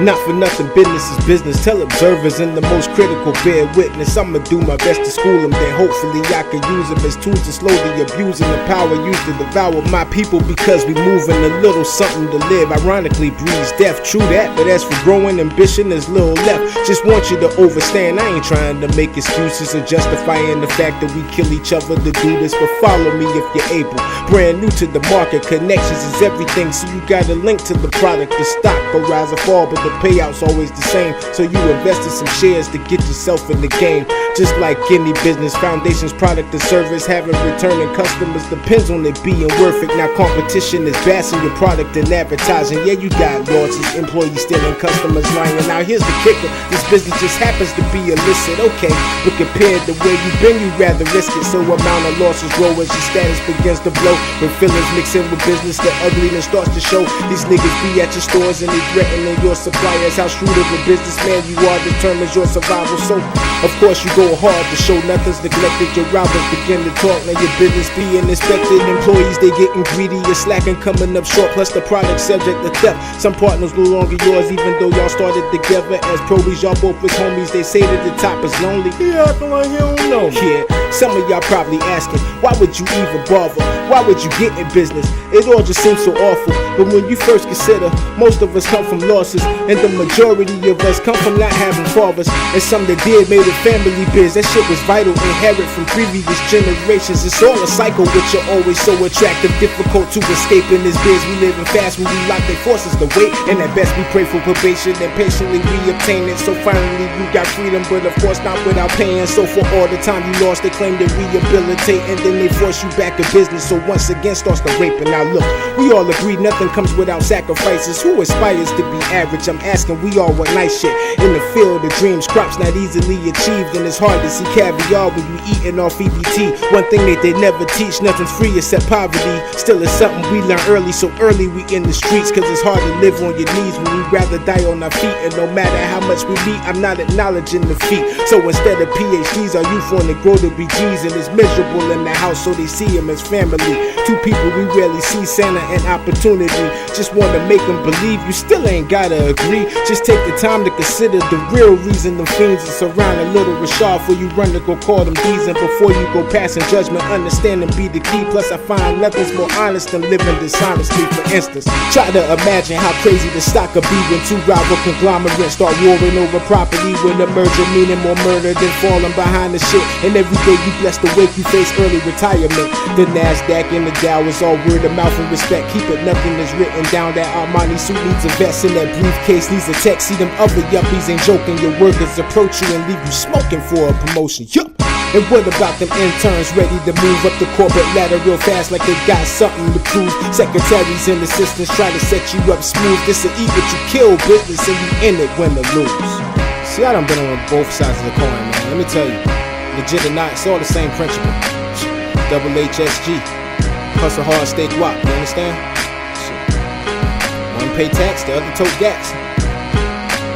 Not for nothing, business is business. Tell observers in the most critical bear witness. I'ma do my best to school them, then hopefully I can use them as tools to slowly abusing the power used to devour my people, because we moving a little something to live. Ironically breeds death, true that, but as for growing ambition, there's little left. Just want you to overstand, I ain't trying to make excuses or justifying the fact that we kill each other to do this, but follow me if you're able. Brand new to the market, connections is everything, so you got a link to the product. The stock will rise or fall, but the payout's always the same, so you invested some shares to get yourself in the game. Just like any business, foundation's product or service having returning customers depends on it being worth it. Now competition is bashing your product and advertising. Yeah, you got losses, employees stealing, customers lying. Now here's the kicker, this business just happens to be illicit, okay, but compared to where you've been, you'd rather risk it. So amount of losses grow as your status begins to blow. When feelings mix in with business, the ugliness starts to show. These niggas be at your stores and they threatening your suppliers. How shrewd of a businessman you are determines your survival. So of course you go hard to show nothing's neglected. Your rivals begin to talk, now your business being inspected. Employees, they getting greedy, you're slacking, coming up short, plus the product subject to theft. Some partners no longer yours, even though y'all started together as probies. Y'all both as homies, they say that the top is lonely. Yeah, acting like you don't know. Yeah, some of y'all probably asking, why would you even bother? Why would you get in business? It all just seems so awful. But when you first consider, most of us come from losses, and the majority of us come from not having fathers. And some that did made it family biz. That shit was vital, inherit from previous generations. It's all a cycle, which you're always so attractive, difficult to escape in this biz. We living fast when we lock their forces to wait, and at best we pray for probation and patiently we obtain it. So finally we got freedom, but of course not without paying. So for all the time you lost, they claim to rehabilitate, and then they force you back in business. So once again starts the raping. Now look, we all agree nothing comes without sacrifices. Who aspires to be average? I'm asking, we all want nice shit in the field of dreams. Crops not easily achieved, and it's hard to see caviar when you eating off EBT. One thing that they never teach, nothing's free except poverty. Still it's something we learn early, so early we in the streets, cause it's hard to live on your knees when we rather die on our feet. And no matter how much we meet, I'm not acknowledging defeat. So instead of PhDs, our youth wanna grow to be G's, and it's miserable in the house, so they see him as family. Two people we rarely see, Santa and opportunity. Just wanna make them believe, you still ain't gotta agree. Just take the time to consider the real reason the fiends are surrounding little Rashad before you run to go call them D's. And before you go passing judgment, understanding be the key. Plus I find nothing's more honest than living dishonestly. For instance, try to imagine how crazy the stock could be when two rival conglomerates start warring over property, when a merger meaning more murder than falling behind the shit. And every day you blessed to wake, you face early retirement. The NASDAQ and the Dow is all word of mouth and respect. Keep it, nothing is written down. That Armani suit needs a vest, and that briefcase needs a tech. See them other yuppies ain't joking. Your workers approach you and leave you smoking for a promotion. Yup. And what about them interns ready to move up the corporate ladder real fast like they got something to prove? Secretaries and assistants try to set you up smooth. This a eat what you kill business, and you in it win or lose. See, I done been on both sides of the coin, man. Let me tell you, legit or not, it's all the same principle. Double HSG, hustle hard, stay guap, you understand? One pay tax, the other tote gas.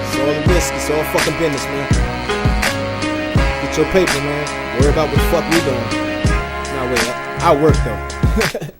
It's all the risk, it's all fucking business, man. Get your paper, man. Worry about what the fuck we doing. Nah, wait, I work though.